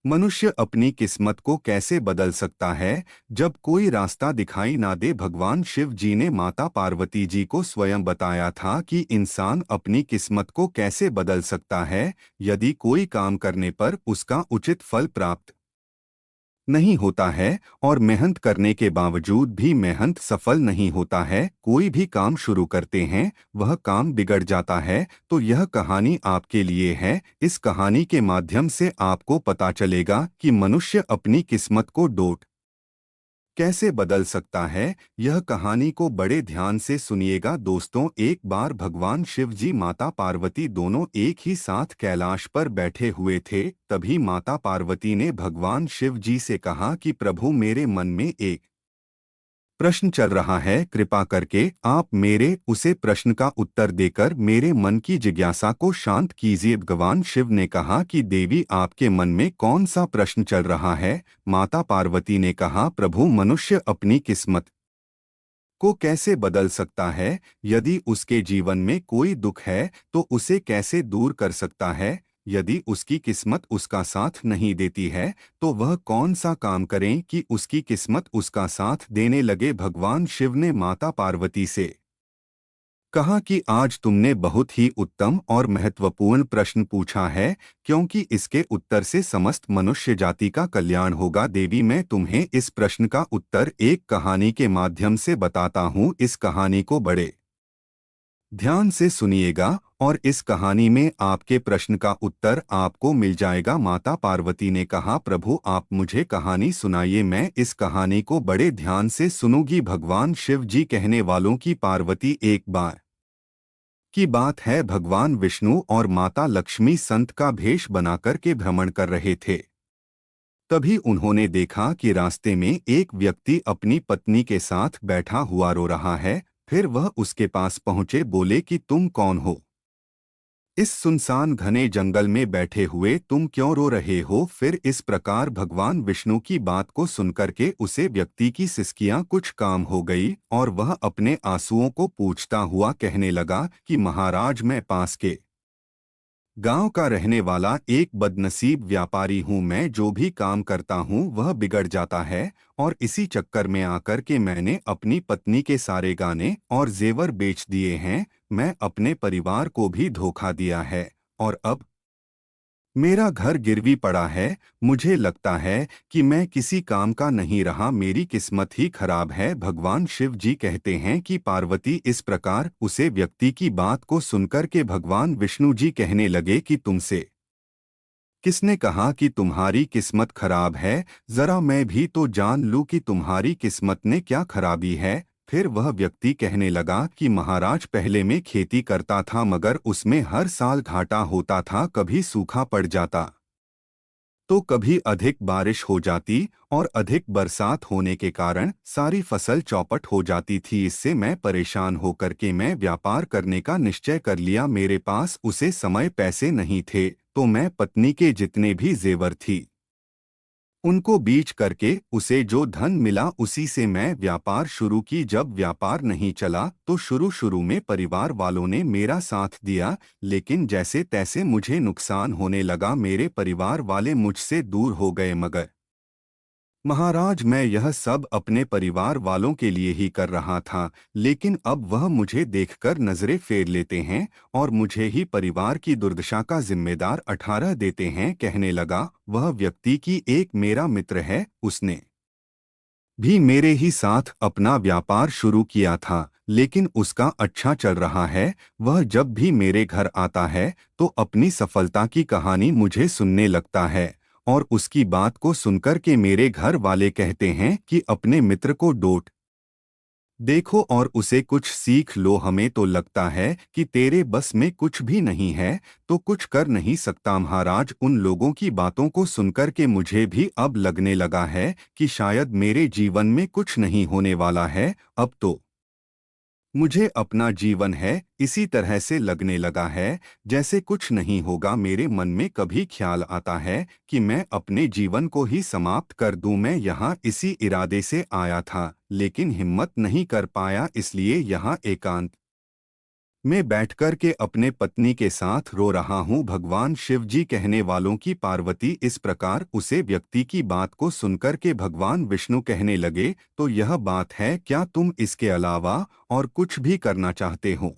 मनुष्य अपनी किस्मत को कैसे बदल सकता है जब कोई रास्ता दिखाई ना दे। भगवान शिव जी ने माता पार्वती जी को स्वयं बताया था कि इंसान अपनी किस्मत को कैसे बदल सकता है यदि कोई काम करने पर उसका उचित फल प्राप्त नहीं होता है और मेहनत करने के बावजूद भी मेहनत सफल नहीं होता है। कोई भी काम शुरू करते हैं वह काम बिगड़ जाता है। तो यह कहानी आपके लिए है। इस कहानी के माध्यम से आपको पता चलेगा कि मनुष्य अपनी किस्मत को कैसे बदल सकता है। यह कहानी को बड़े ध्यान से सुनिएगा दोस्तों। एक बार भगवान शिव जी माता पार्वती दोनों एक ही साथ कैलाश पर बैठे हुए थे। तभी माता पार्वती ने भगवान शिव जी से कहा कि प्रभु, मेरे मन में एक प्रश्न चल रहा है, कृपा करके आप मेरे उसे प्रश्न का उत्तर देकर मेरे मन की जिज्ञासा को शांत कीजिए। भगवान शिव ने कहा कि देवी, आपके मन में कौन सा प्रश्न चल रहा है। माता पार्वती ने कहा, प्रभु, मनुष्य अपनी किस्मत को कैसे बदल सकता है। यदि उसके जीवन में कोई दुख है तो उसे कैसे दूर कर सकता है। यदि उसकी किस्मत उसका साथ नहीं देती है तो वह कौन सा काम करें कि उसकी किस्मत उसका साथ देने लगे। भगवान शिव ने माता पार्वती से कहा कि आज तुमने बहुत ही उत्तम और महत्वपूर्ण प्रश्न पूछा है, क्योंकि इसके उत्तर से समस्त मनुष्य जाति का कल्याण होगा। देवी, मैं तुम्हें इस प्रश्न का उत्तर एक कहानी के माध्यम से बताता हूँ। इस कहानी को बड़े ध्यान से सुनिएगा और इस कहानी में आपके प्रश्न का उत्तर आपको मिल जाएगा। माता पार्वती ने कहा, प्रभु, आप मुझे कहानी सुनाइए, मैं इस कहानी को बड़े ध्यान से सुनूंगी। भगवान शिव जी कहने वालों की पार्वती एक बार की बात है, भगवान विष्णु और माता लक्ष्मी संत का भेष बनाकर के भ्रमण कर रहे थे। तभी उन्होंने देखा कि रास्ते में एक व्यक्ति अपनी पत्नी के साथ बैठा हुआ रो रहा है। फिर वह उसके पास पहुंचे, बोले कि तुम कौन हो? इस सुनसान घने जंगल में बैठे हुए तुम क्यों रो रहे हो? फिर इस प्रकार भगवान विष्णु की बात को सुनकर के उसे व्यक्ति की सिसकियां कुछ काम हो गई और वह अपने आंसुओं को पूछता हुआ कहने लगा कि महाराज, मैं पास के गांव का रहने वाला एक बदनसीब व्यापारी हूं। मैं जो भी काम करता हूं वह बिगड़ जाता है और इसी चक्कर में आकर के मैंने अपनी पत्नी के सारे गाने और जेवर बेच दिए हैं। मैं अपने परिवार को भी धोखा दिया है और अब मेरा घर गिरवी पड़ा है। मुझे लगता है कि मैं किसी काम का नहीं रहा, मेरी किस्मत ही खराब है। भगवान शिव जी कहते हैं कि पार्वती इस प्रकार उसे व्यक्ति की बात को सुनकर के भगवान विष्णु जी कहने लगे कि तुमसे किसने कहा कि तुम्हारी किस्मत खराब है? जरा मैं भी तो जान लूं कि तुम्हारी किस्मत ने क्या खराबी है। फिर वह व्यक्ति कहने लगा कि महाराज, पहले मैं खेती करता था मगर उसमें हर साल घाटा होता था। कभी सूखा पड़ जाता तो कभी अधिक बारिश हो जाती और अधिक बरसात होने के कारण सारी फसल चौपट हो जाती थी। इससे मैं परेशान होकर के मैं व्यापार करने का निश्चय कर लिया। मेरे पास उसे समय पैसे नहीं थे तो मैं पत्नी के जितने भी जेवर थी उनको बीच करके उसे जो धन मिला उसी से मैं व्यापार शुरू की। जब व्यापार नहीं चला तो शुरू शुरू में परिवार वालों ने मेरा साथ दिया, लेकिन जैसे तैसे मुझे नुकसान होने लगा। मेरे परिवार वाले मुझसे दूर हो गए। मगर महाराज, मैं यह सब अपने परिवार वालों के लिए ही कर रहा था, लेकिन अब वह मुझे देखकर नजरें फेर लेते हैं और मुझे ही परिवार की दुर्दशा का जिम्मेदार ठहरा देते हैं। कहने लगा वह व्यक्ति कि एक मेरा मित्र है, उसने भी मेरे ही साथ अपना व्यापार शुरू किया था, लेकिन उसका अच्छा चल रहा है। वह जब भी मेरे घर आता है तो अपनी सफलता की कहानी मुझे सुनने लगता है और उसकी बात को सुनकर के मेरे घर वाले कहते हैं कि अपने मित्र को डोट देखो और उसे कुछ सीख लो। हमें तो लगता है कि तेरे बस में कुछ भी नहीं है तो कुछ कर नहीं सकता। महाराज, उन लोगों की बातों को सुनकर के मुझे भी अब लगने लगा है कि शायद मेरे जीवन में कुछ नहीं होने वाला है। अब तो मुझे अपना जीवन है इसी तरह से लगने लगा है जैसे कुछ नहीं होगा। मेरे मन में कभी ख्याल आता है कि मैं अपने जीवन को ही समाप्त कर दूं। मैं यहाँ इसी इरादे से आया था, लेकिन हिम्मत नहीं कर पाया, इसलिए यहाँ एकांत मैं बैठकर के अपने पत्नी के साथ रो रहा हूँ। भगवान शिव जी कहने वालों की पार्वती इस प्रकार उसे व्यक्ति की बात को सुनकर के भगवान विष्णु कहने लगे, तो यह बात है, क्या तुम इसके अलावा और कुछ भी करना चाहते हो?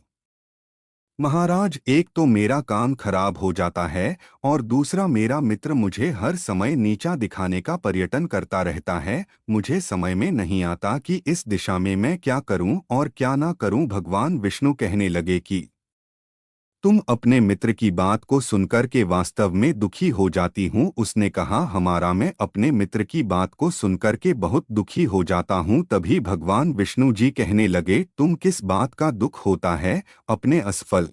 महाराज, एक तो मेरा काम खराब हो जाता है और दूसरा मेरा मित्र मुझे हर समय नीचा दिखाने का पर्यटन करता रहता है। मुझे समय में नहीं आता कि इस दिशा में मैं क्या करूं और क्या ना करूं। भगवान विष्णु कहने लगे कि तुम अपने मित्र की बात को सुनकर के वास्तव में दुखी हो जाती हूँ। उसने कहा, हमारा मैं अपने मित्र की बात को सुनकर के बहुत दुखी हो जाता हूँ। तभी भगवान विष्णु जी कहने लगे, तुम किस बात का दुख होता है, अपने असफल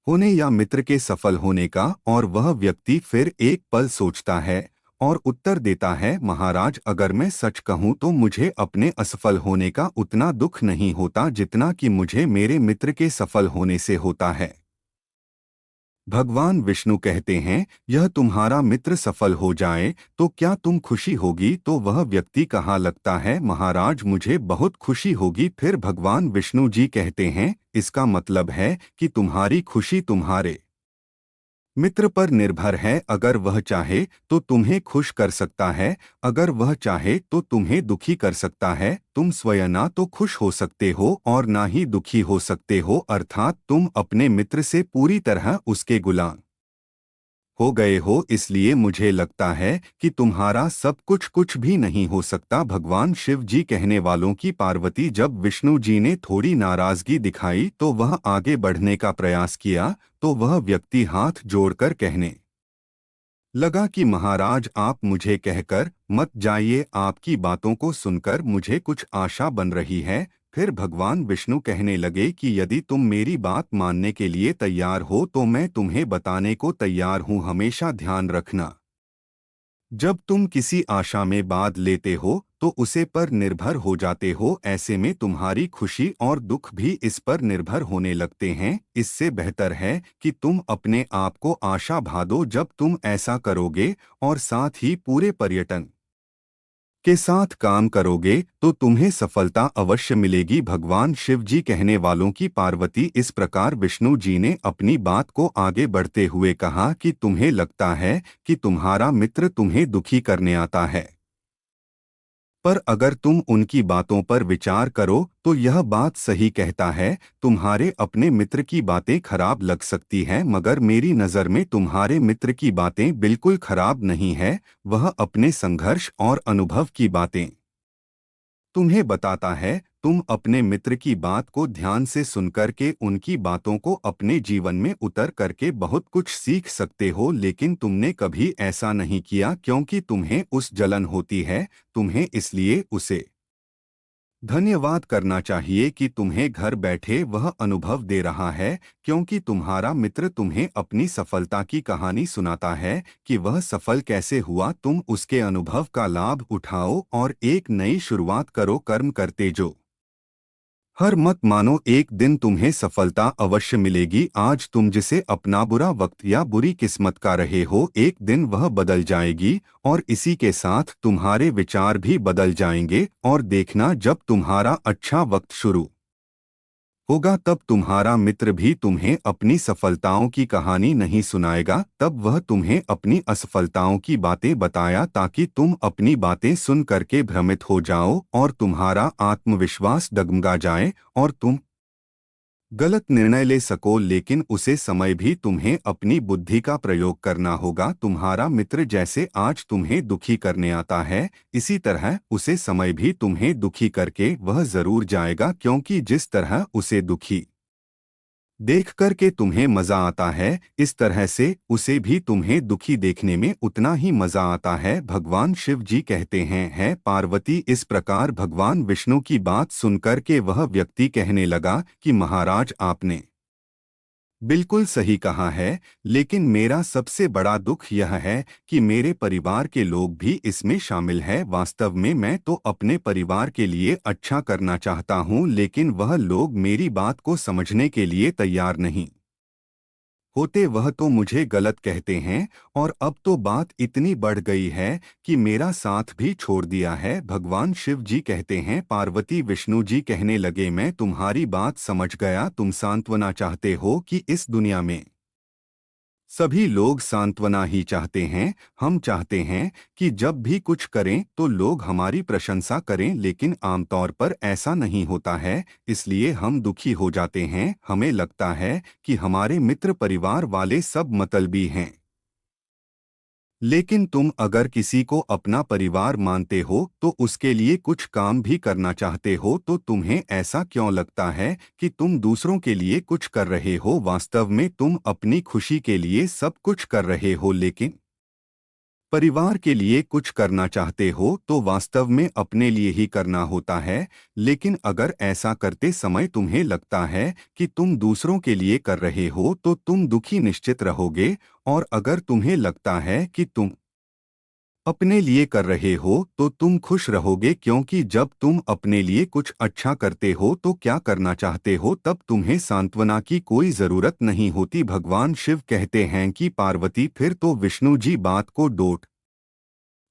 होने या मित्र के सफल होने का? और वह व्यक्ति फिर एक पल सोचता है और उत्तर देता है, महाराज, अगर मैं सच कहूँ तो मुझे अपने असफल होने का उतना दुख नहीं होता जितना कि मुझे मेरे मित्र के सफल होने से होता है। भगवान विष्णु कहते हैं, यह तुम्हारा मित्र सफल हो जाए तो क्या तुम खुशी होगी? तो वह व्यक्ति कहा लगता है, महाराज, मुझे बहुत खुशी होगी। फिर भगवान विष्णु जी कहते हैं, इसका मतलब है कि तुम्हारी खुशी तुम्हारे मित्र पर निर्भर है। अगर वह चाहे तो तुम्हें खुश कर सकता है, अगर वह चाहे तो तुम्हें दुखी कर सकता है। तुम स्वयं ना तो खुश हो सकते हो और ना ही दुखी हो सकते हो, अर्थात तुम अपने मित्र से पूरी तरह उसके गुलाम हो गए हो। इसलिए मुझे लगता है कि तुम्हारा सब कुछ भी नहीं हो सकता। भगवान शिव जी कहने वालों की पार्वती जब विष्णु जी ने थोड़ी नाराजगी दिखाई तो वह आगे बढ़ने का प्रयास किया, तो वह व्यक्ति हाथ जोड़कर कहने लगा कि महाराज, आप मुझे कहकर मत जाइए, आपकी बातों को सुनकर मुझे कुछ आशा बन रही है। फिर भगवान विष्णु कहने लगे कि यदि तुम मेरी बात मानने के लिए तैयार हो तो मैं तुम्हें बताने को तैयार हूँ। हमेशा ध्यान रखना, जब तुम किसी आशा में बात लेते हो तो उसे पर निर्भर हो जाते हो। ऐसे में तुम्हारी खुशी और दुख भी इस पर निर्भर होने लगते हैं। इससे बेहतर है कि तुम अपने आप को आशा बांधो। जब तुम ऐसा करोगे और साथ ही पूरे पर्यटन के साथ काम करोगे तो तुम्हें सफलता अवश्य मिलेगी। भगवान शिव जी कहने वालों की पार्वती इस प्रकार विष्णु जी ने अपनी बात को आगे बढ़ते हुए कहा कि तुम्हें लगता है कि तुम्हारा मित्र तुम्हें दुखी करने आता है, पर अगर तुम उनकी बातों पर विचार करो तो यह बात सही कहता है। तुम्हारे अपने मित्र की बातें खराब लग सकती हैं, मगर मेरी नज़र में तुम्हारे मित्र की बातें बिल्कुल खराब नहीं है। वह अपने संघर्ष और अनुभव की बातें तुम्हें बताता है। तुम अपने मित्र की बात को ध्यान से सुनकर के उनकी बातों को अपने जीवन में उतर करके बहुत कुछ सीख सकते हो, लेकिन तुमने कभी ऐसा नहीं किया क्योंकि तुम्हें उस जलन होती है। तुम्हें इसलिए उसे धन्यवाद करना चाहिए कि तुम्हें घर बैठे वह अनुभव दे रहा है, क्योंकि तुम्हारा मित्र तुम्हें अपनी सफलता की कहानी सुनाता है कि वह सफल कैसे हुआ। तुम उसके अनुभव का लाभ उठाओ और एक नई शुरुआत करो। कर्म करते जो हर मत मानो, एक दिन तुम्हें सफलता अवश्य मिलेगी। आज तुम जिसे अपना बुरा वक्त या बुरी किस्मत का रहे हो, एक दिन वह बदल जाएगी और इसी के साथ तुम्हारे विचार भी बदल जाएंगे। और देखना, जब तुम्हारा अच्छा वक्त शुरू होगा तब तुम्हारा मित्र भी तुम्हें अपनी सफलताओं की कहानी नहीं सुनाएगा, तब वह तुम्हें अपनी असफलताओं की बातें बताया ताकि तुम अपनी बातें सुन करके भ्रमित हो जाओ और तुम्हारा आत्मविश्वास डगमगा जाए और तुम गलत निर्णय ले सको। लेकिन उसे समय भी तुम्हें अपनी बुद्धि का प्रयोग करना होगा। तुम्हारा मित्र जैसे आज तुम्हें दुखी करने आता है, इसी तरह उसे समय भी तुम्हें दुखी करके वह जरूर जाएगा, क्योंकि जिस तरह उसे दुखी देख कर के तुम्हें मजा आता है, इस तरह से उसे भी तुम्हें दुखी देखने में उतना ही मजा आता है। भगवान शिव जी कहते हैं, है पार्वती, इस प्रकार भगवान विष्णु की बात सुनकर के वह व्यक्ति कहने लगा कि महाराज, आपने बिल्कुल सही कहा है, लेकिन मेरा सबसे बड़ा दुख यह है कि मेरे परिवार के लोग भी इसमें शामिल हैं। वास्तव में मैं तो अपने परिवार के लिए अच्छा करना चाहता हूँ, लेकिन वह लोग मेरी बात को समझने के लिए तैयार नहीं होते वह तो मुझे गलत कहते हैं और अब तो बात इतनी बढ़ गई है कि मेरा साथ भी छोड़ दिया है। भगवान शिव जी कहते हैं, पार्वती विष्णु जी कहने लगे, मैं तुम्हारी बात समझ गया। तुम सांत्वना चाहते हो कि इस दुनिया में सभी लोग सांत्वना ही चाहते हैं। हम चाहते हैं कि जब भी कुछ करें तो लोग हमारी प्रशंसा करें, लेकिन आमतौर पर ऐसा नहीं होता है। इसलिए हम दुखी हो जाते हैं। हमें लगता है कि हमारे मित्र परिवार वाले सब मतलबी हैं। लेकिन तुम अगर किसी को अपना परिवार मानते हो तो उसके लिए कुछ काम भी करना चाहते हो, तो तुम्हें ऐसा क्यों लगता है कि तुम दूसरों के लिए कुछ कर रहे हो? वास्तव में तुम अपनी खुशी के लिए सब कुछ कर रहे हो, लेकिन परिवार के लिए कुछ करना चाहते हो तो वास्तव में अपने लिए ही करना होता है। लेकिन अगर ऐसा करते समय तुम्हें लगता है कि तुम दूसरों के लिए कर रहे हो तो तुम दुखी निश्चित रहोगे। और अगर तुम्हें लगता है कि तुम अपने लिए कर रहे हो तो तुम खुश रहोगे, क्योंकि जब तुम अपने लिए कुछ अच्छा करते हो तो क्या करना चाहते हो, तब तुम्हें सांत्वना की कोई जरूरत नहीं होती। भगवान शिव कहते हैं कि पार्वती, फिर तो विष्णु जी बात को डोट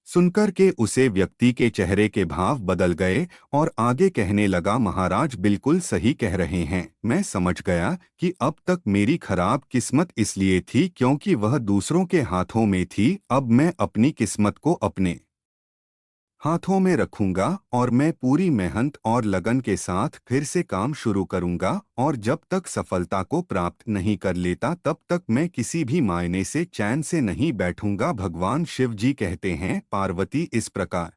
सुनकर के उसे व्यक्ति के चेहरे के भाव बदल गए और आगे कहने लगा, महाराज बिल्कुल सही कह रहे हैं। मैं समझ गया कि अब तक मेरी खराब किस्मत इसलिए थी क्योंकि वह दूसरों के हाथों में थी। अब मैं अपनी किस्मत को अपने हाथों में रखूंगा और मैं पूरी मेहनत और लगन के साथ फिर से काम शुरू करूंगा। और जब तक सफलता को प्राप्त नहीं कर लेता तब तक मैं किसी भी मायने से चैन से नहीं बैठूंगा। भगवान शिव जी कहते हैं, पार्वती इस प्रकार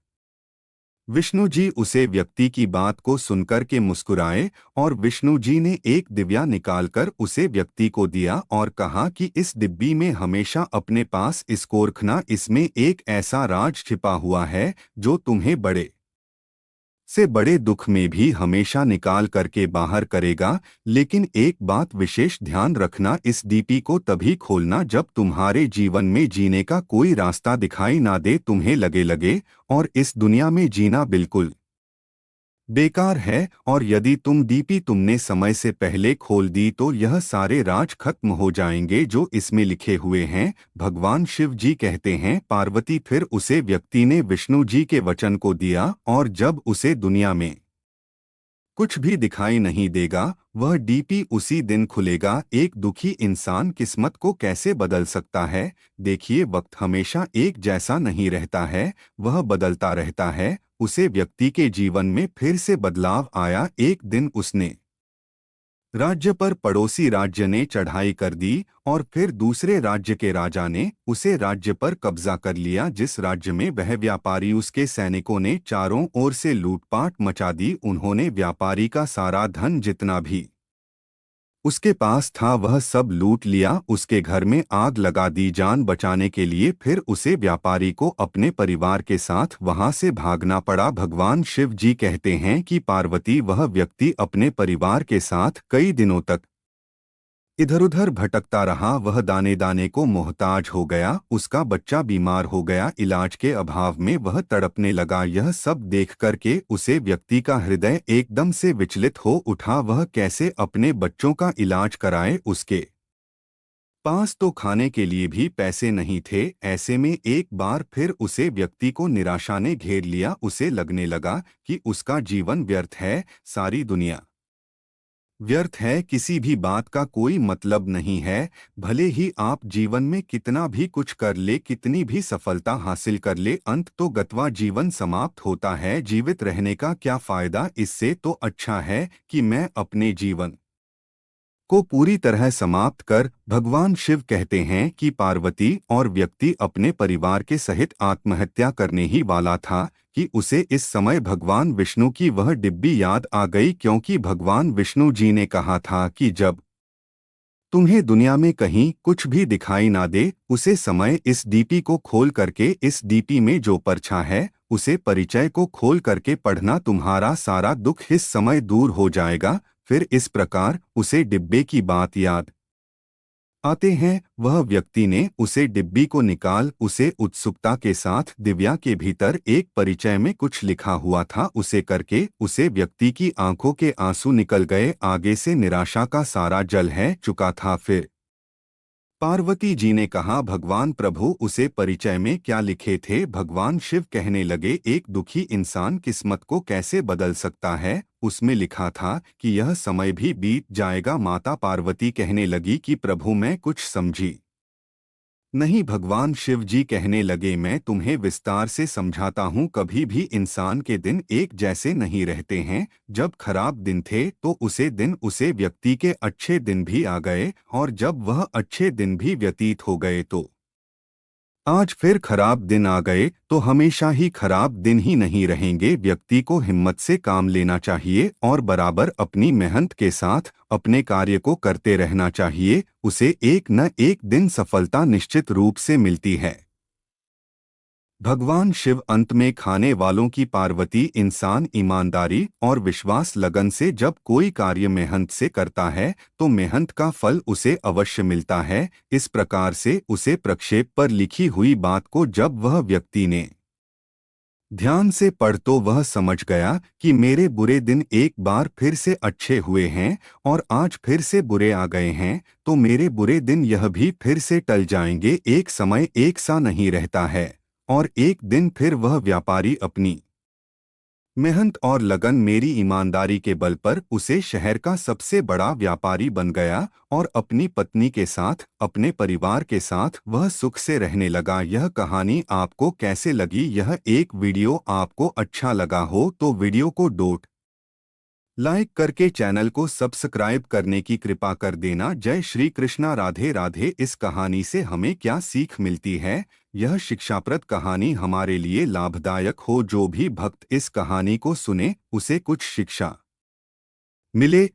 विष्णु जी उसे व्यक्ति की बात को सुनकर के मुस्कुराए और विष्णु जी ने एक दिव्या निकालकर उसे व्यक्ति को दिया और कहा कि इस डिब्बी में हमेशा अपने पास इसको रखना। इसमें एक ऐसा राज छिपा हुआ है जो तुम्हें बड़े से बड़े दुख में भी हमेशा निकाल करके बाहर करेगा। लेकिन एक बात विशेष ध्यान रखना, इस डीपी को तभी खोलना जब तुम्हारे जीवन में जीने का कोई रास्ता दिखाई ना दे, तुम्हें लगे और इस दुनिया में जीना बिल्कुल बेकार है। और यदि तुम डीपी तुमने समय से पहले खोल दी तो यह सारे राज खत्म हो जाएंगे जो इसमें लिखे हुए हैं। भगवान शिव जी कहते हैं, पार्वती, फिर उसे व्यक्ति ने विष्णु जी के वचन को दिया और जब उसे दुनिया में कुछ भी दिखाई नहीं देगा, वह डीपी उसी दिन खुलेगा। एक दुखी इंसान किस्मत को कैसे बदल सकता है? देखिए, वक्त हमेशा एक जैसा नहीं रहता है, वह बदलता रहता है। उसे व्यक्ति के जीवन में फिर से बदलाव आया। एक दिन उसने राज्य पर पड़ोसी राज्य ने चढ़ाई कर दी और फिर दूसरे राज्य के राजा ने उसे राज्य पर कब्जा कर लिया। जिस राज्य में वह व्यापारी, उसके सैनिकों ने चारों ओर से लूटपाट मचा दी। उन्होंने व्यापारी का सारा धन जितना भी उसके पास था वह सब लूट लिया। उसके घर में आग लगा दी जान बचाने के लिए। फिर उसे व्यापारी को अपने परिवार के साथ वहां से भागना पड़ा। भगवान शिव जी कहते हैं कि पार्वती, वह व्यक्ति अपने परिवार के साथ कई दिनों तक इधर-उधर भटकता रहा। वह दाने दाने को मोहताज हो गया। उसका बच्चा बीमार हो गया। इलाज के अभाव में वह तड़पने लगा। यह सब देख करके उसे व्यक्ति का हृदय एकदम से विचलित हो उठा। वह कैसे अपने बच्चों का इलाज कराए? उसके पास तो खाने के लिए भी पैसे नहीं थे। ऐसे में एक बार फिर उसे व्यक्ति को निराशा ने घेर लिया। उसे लगने लगा कि उसका जीवन व्यर्थ है, सारी दुनिया व्यर्थ है, किसी भी बात का कोई मतलब नहीं है। भले ही आप जीवन में कितना भी कुछ कर ले, कितनी भी सफलता हासिल कर ले, अंत तो गत्वा जीवन समाप्त होता है। जीवित रहने का क्या फायदा? इससे तो अच्छा है कि मैं अपने जीवन को पूरी तरह समाप्त कर। भगवान शिव कहते हैं कि पार्वती और व्यक्ति अपने परिवार के सहित आत्महत्या करने ही वाला था कि उसे इस समय भगवान विष्णु की वह डिब्बी याद आ गई, क्योंकि भगवान विष्णु जी ने कहा था कि जब तुम्हें दुनिया में कहीं कुछ भी दिखाई ना दे, उसे समय इस डीपी को खोल करके, इस डीपी में जो परछा है उसे परिचय को खोल करके पढ़ना, तुम्हारा सारा दुख इस समय दूर हो जाएगा। फिर इस प्रकार उसे डिब्बे की बात याद आते हैं। वह व्यक्ति ने उसे डिब्बी को निकाल उसे उत्सुकता के साथ दिव्या के भीतर एक परिचय में कुछ लिखा हुआ था उसे करके उसे व्यक्ति की आंखों के आंसू निकल गए। आगे से निराशा का सारा जल है चुका था। फिर पार्वती जी ने कहा, भगवान प्रभु, उसे परिचय में क्या लिखे थे? भगवान शिव कहने लगे, एक दुखी इंसान किस्मत को कैसे बदल सकता है? उसमें लिखा था कि यह समय भी बीत जाएगा। माता पार्वती कहने लगी कि प्रभु, मैं कुछ समझी नहीं। भगवान शिव जी कहने लगे, मैं तुम्हें विस्तार से समझाता हूँ। कभी भी इंसान के दिन एक जैसे नहीं रहते हैं। जब खराब दिन थे तो उसे व्यक्ति के अच्छे दिन भी आ गए, और जब वह अच्छे दिन भी व्यतीत हो गए तो आज फिर खराब दिन आ गए। तो हमेशा ही खराब दिन ही नहीं रहेंगे। व्यक्ति को हिम्मत से काम लेना चाहिए और बराबर अपनी मेहनत के साथ अपने कार्य को करते रहना चाहिए। उसे एक न एक दिन सफलता निश्चित रूप से मिलती है। भगवान शिव अंत में खाने वालों की पार्वती, इंसान ईमानदारी और विश्वास लगन से जब कोई कार्य मेहनत से करता है तो मेहनत का फल उसे अवश्य मिलता है। इस प्रकार से उसे प्रक्षेप पर लिखी हुई बात को जब वह व्यक्ति ने ध्यान से पढ़ तो वह समझ गया कि मेरे बुरे दिन एक बार फिर से अच्छे हुए हैं और आज फिर से बुरे आ गए हैं, तो मेरे बुरे दिन यह भी फिर से टल जाएंगे। एक समय एक सा नहीं रहता है, और एक दिन फिर वह व्यापारी अपनी मेहनत और लगन, मेरी ईमानदारी के बल पर उसे शहर का सबसे बड़ा व्यापारी बन गया और अपनी पत्नी के साथ, अपने परिवार के साथ वह सुख से रहने लगा। यह कहानी आपको कैसे लगी? यह एक वीडियो आपको अच्छा लगा हो तो वीडियो को लाइक करके चैनल को सब्सक्राइब करने की कृपा कर देना। जय श्री कृष्णा, राधे राधे। इस कहानी से हमें क्या सीख मिलती है? यह शिक्षाप्रद कहानी हमारे लिए लाभदायक हो। जो भी भक्त इस कहानी को सुने उसे कुछ शिक्षा मिले।